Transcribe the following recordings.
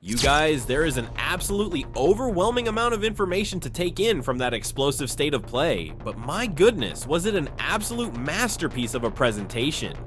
You guys, there is an absolutely overwhelming amount of information to take in from that explosive state of play, but my goodness, was it an absolute masterpiece of a presentation.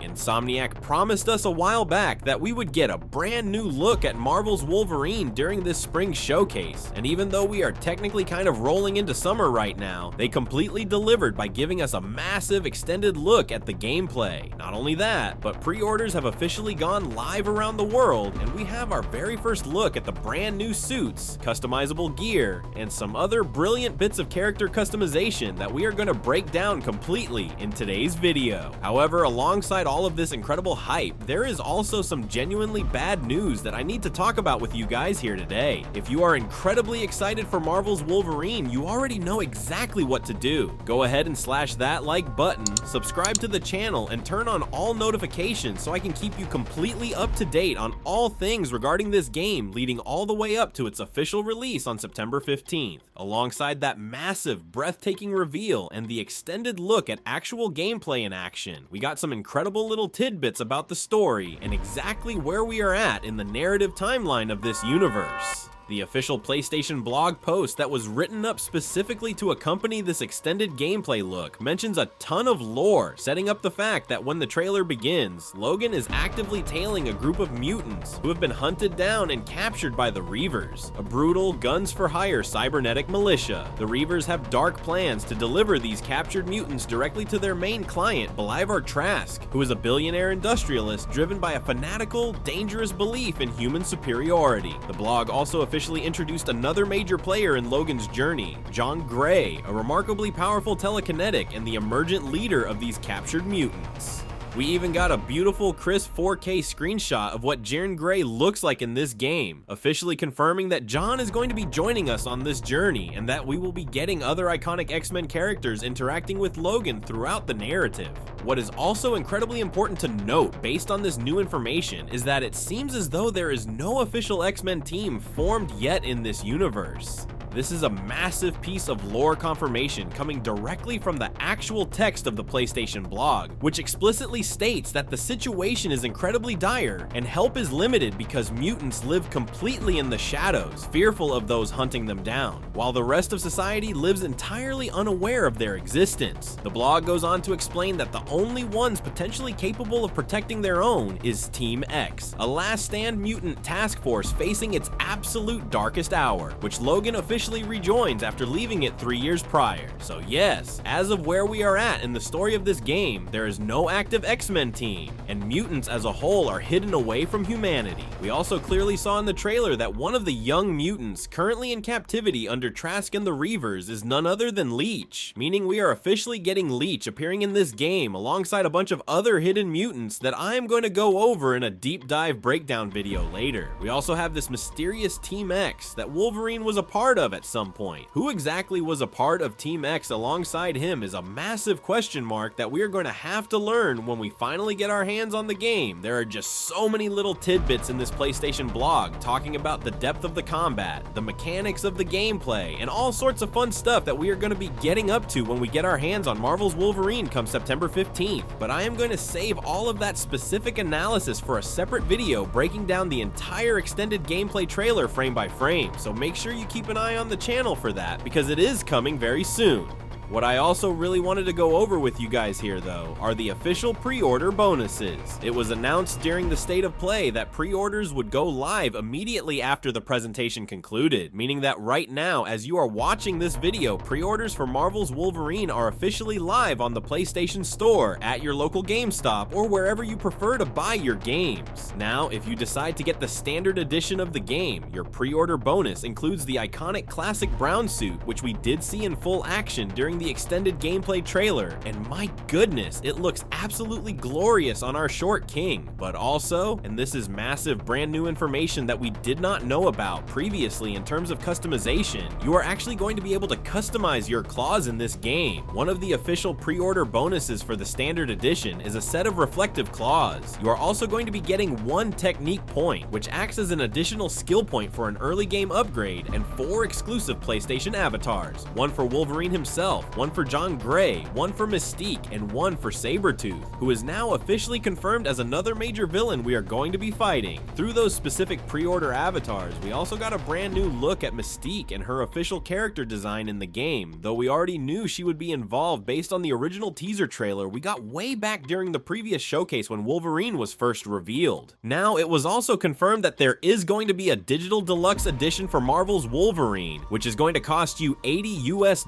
Insomniac promised us a while back that we would get a brand new look at Marvel's Wolverine during this spring showcase, and even though we are technically kind of rolling into summer right now, they completely delivered by giving us a massive extended look at the gameplay. Not only that, but pre-orders have officially gone live around the world, and we have our very first look at the brand new suits, customizable gear, and some other brilliant bits of character customization that we are going to break down completely in today's video. However, alongside all of this incredible hype, there is also some genuinely bad news that I need to talk about with you guys here today. If you are incredibly excited for Marvel's Wolverine, you already know exactly what to do. Go ahead and slash that like button, subscribe to the channel, and turn on all notifications so I can keep you completely up to date on all things regarding this game leading all the way up to its official release on September 15th. Alongside that massive, breathtaking reveal and the extended look at actual gameplay in action, we got some incredible little tidbits about the story and exactly where we are at in the narrative timeline of this universe. The official PlayStation blog post that was written up specifically to accompany this extended gameplay look mentions a ton of lore, setting up the fact that when the trailer begins, Logan is actively tailing a group of mutants who have been hunted down and captured by the Reavers, a brutal, guns-for-hire cybernetic militia. The Reavers have dark plans to deliver these captured mutants directly to their main client, Bolivar Trask, who is a billionaire industrialist driven by a fanatical, dangerous belief in human superiority. The blog also officially introduced another major player in Logan's journey, John Gray, a remarkably powerful telekinetic and the emergent leader of these captured mutants. We even got a beautiful crisp 4K screenshot of what Jean Grey looks like in this game, officially confirming that John is going to be joining us on this journey and that we will be getting other iconic X-Men characters interacting with Logan throughout the narrative. What is also incredibly important to note based on this new information is that it seems as though there is no official X-Men team formed yet in this universe. This is a massive piece of lore confirmation coming directly from the actual text of the PlayStation blog, which explicitly states that the situation is incredibly dire and help is limited because mutants live completely in the shadows, fearful of those hunting them down, while the rest of society lives entirely unaware of their existence. The blog goes on to explain that the only ones potentially capable of protecting their own is Team X, a last stand mutant task force facing its absolute darkest hour, which Logan officially rejoins after leaving it 3 years prior. So yes, as of where we are at in the story of this game, there is no active X-Men team, and mutants as a whole are hidden away from humanity. We also clearly saw in the trailer that one of the young mutants currently in captivity under Trask and the Reavers is none other than Leech, meaning we are officially getting Leech appearing in this game alongside a bunch of other hidden mutants that I am going to go over in a deep dive breakdown video later. We also have this mysterious Team X that Wolverine was a part of at some point. Who exactly was a part of Team X alongside him is a massive question mark that we are going to have to learn when we finally get our hands on the game. There are just so many little tidbits in this PlayStation blog talking about the depth of the combat, the mechanics of the gameplay, and all sorts of fun stuff that we are going to be getting up to when we get our hands on Marvel's Wolverine come September 15th. But I am going to save all of that specific analysis for a separate video breaking down the entire extended gameplay trailer frame by frame, so make sure you keep an eye on the channel for that because it is coming very soon. What I also really wanted to go over with you guys here though are the official pre-order bonuses. It was announced during the state of play that pre-orders would go live immediately after the presentation concluded, meaning that right now as you are watching this video, pre-orders for Marvel's Wolverine are officially live on the PlayStation Store, at your local GameStop, or wherever you prefer to buy your games. Now, if you decide to get the standard edition of the game, your pre-order bonus includes the iconic classic brown suit, which we did see in full action during the extended gameplay trailer, and my goodness, it looks absolutely glorious on our short king. But also, and this is massive brand new information that we did not know about previously in terms of customization, you are actually going to be able to customize your claws in this game. One of the official pre-order bonuses for the standard edition is a set of reflective claws. You are also going to be getting one technique point, which acts as an additional skill point for an early game upgrade, and 4 exclusive PlayStation avatars, one for Wolverine himself, one for John Gray, one for Mystique, and one for Sabretooth, who is now officially confirmed as another major villain we are going to be fighting. Through those specific pre-order avatars, we also got a brand new look at Mystique and her official character design in the game, though we already knew she would be involved based on the original teaser trailer we got way back during the previous showcase when Wolverine was first revealed. Now, it was also confirmed that there is going to be a digital deluxe edition for Marvel's Wolverine, which is going to cost you $80 US,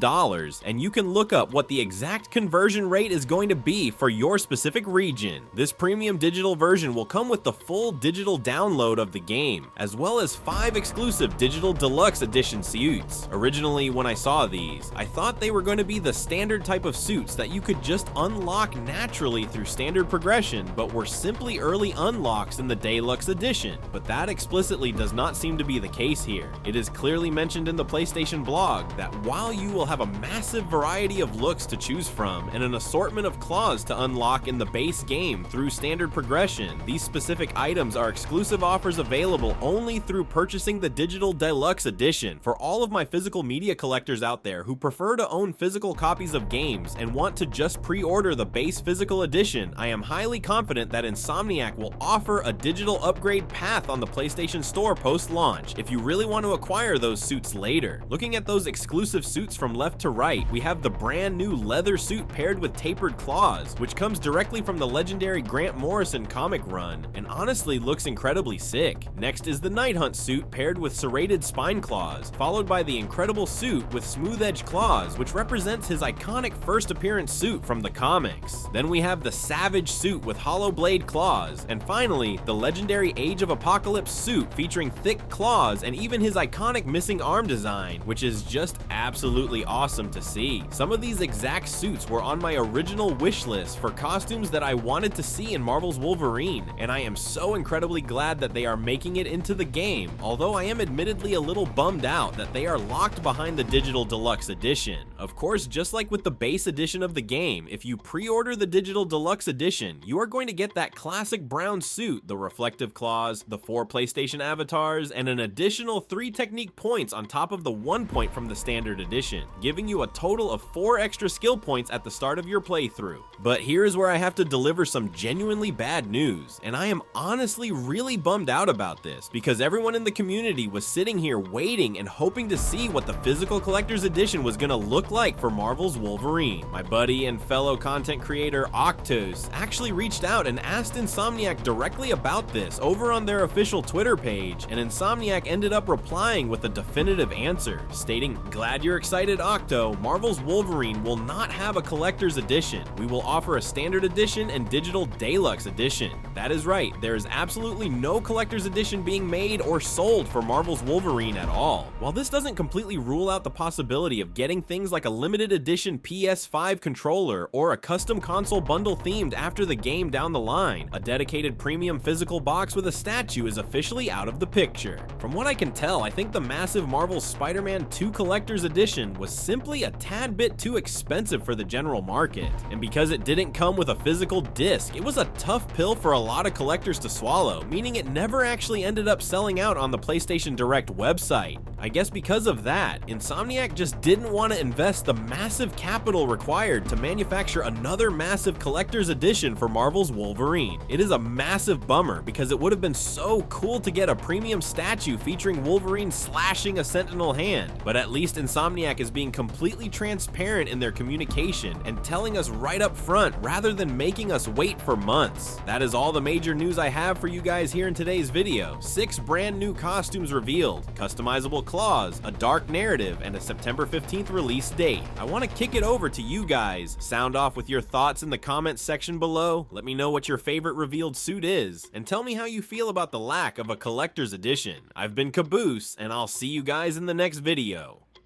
and you can look up what the exact conversion rate is going to be for your specific region. This premium digital version will come with the full digital download of the game, as well as 5 exclusive digital deluxe edition suits. Originally, when I saw these, I thought they were going to be the standard type of suits that you could just unlock naturally through standard progression, but were simply early unlocks in the Deluxe edition. But that explicitly does not seem to be the case here. It is clearly mentioned in the PlayStation blog that while you will have a massive variety of looks to choose from and an assortment of claws to unlock in the base game through standard progression, these specific items are exclusive offers available only through purchasing the digital deluxe edition. For all of my physical media collectors out there who prefer to own physical copies of games and want to just pre-order the base physical edition, I am highly confident that Insomniac will offer a digital upgrade path on the PlayStation Store post-launch if you really want to acquire those suits later. Looking at those exclusive suits from left to right, we have the brand new leather suit paired with tapered claws, which comes directly from the legendary Grant Morrison comic run, and honestly looks incredibly sick. Next is the Night Hunt suit paired with serrated spine claws, followed by the Incredible suit with smooth edge claws, which represents his iconic first appearance suit from the comics. Then we have the Savage suit with hollow blade claws, and finally, the legendary Age of Apocalypse suit featuring thick claws and even his iconic missing arm design, which is just absolutely awesome to see. Some of these exact suits were on my original wish list for costumes that I wanted to see in Marvel's Wolverine, and I am so incredibly glad that they are making it into the game, although I am admittedly a little bummed out that they are locked behind the digital deluxe edition. Of course, just like with the base edition of the game, if you pre-order the digital deluxe edition, you are going to get that classic brown suit, the reflective claws, the 4 PlayStation avatars, and an additional 3 technique points on top of the 1 point from the standard edition, giving you a total of 4 extra skill points at the start of your playthrough. But here is where I have to deliver some genuinely bad news, and I am honestly really bummed out about this, because everyone in the community was sitting here waiting and hoping to see what the physical collector's edition was gonna look like for Marvel's Wolverine. My buddy and fellow content creator Octos actually reached out and asked Insomniac directly about this over on their official Twitter page, and Insomniac ended up replying with a definitive answer, stating, "Glad you're excited, Octo. Marvel's Wolverine will not have a collector's edition. We will offer a standard edition and digital deluxe edition." That is right, there is absolutely no collector's edition being made or sold for Marvel's Wolverine at all. While this doesn't completely rule out the possibility of getting things like a limited edition PS5 controller or a custom console bundle themed after the game down the line, a dedicated premium physical box with a statue is officially out of the picture. From what I can tell, I think the massive Marvel Spider-Man 2 Collector's Edition was simply a tad bit too expensive for the general market, and because it didn't come with a physical disc, it was a tough pill for a lot of collectors to swallow, meaning it never actually ended up selling out on the PlayStation Direct website. I guess because of that, Insomniac just didn't want to invest the massive capital required to manufacture another massive collector's edition for Marvel's Wolverine. It is a massive bummer because it would have been so cool to get a premium statue featuring Wolverine slashing a Sentinel hand, but at least Insomniac is being completely transparent in their communication and telling us right up front rather than making us wait for months. That is all the major news I have for you guys here in today's video. 6 brand new costumes revealed, customizable claws, a dark narrative, and a September 15th release date. I want to kick it over to you guys. Sound off with your thoughts in the comments section below. Let me know what your favorite revealed suit is, and tell me how you feel about the lack of a collector's edition. I've been Caboose, and I'll see you guys in the next video.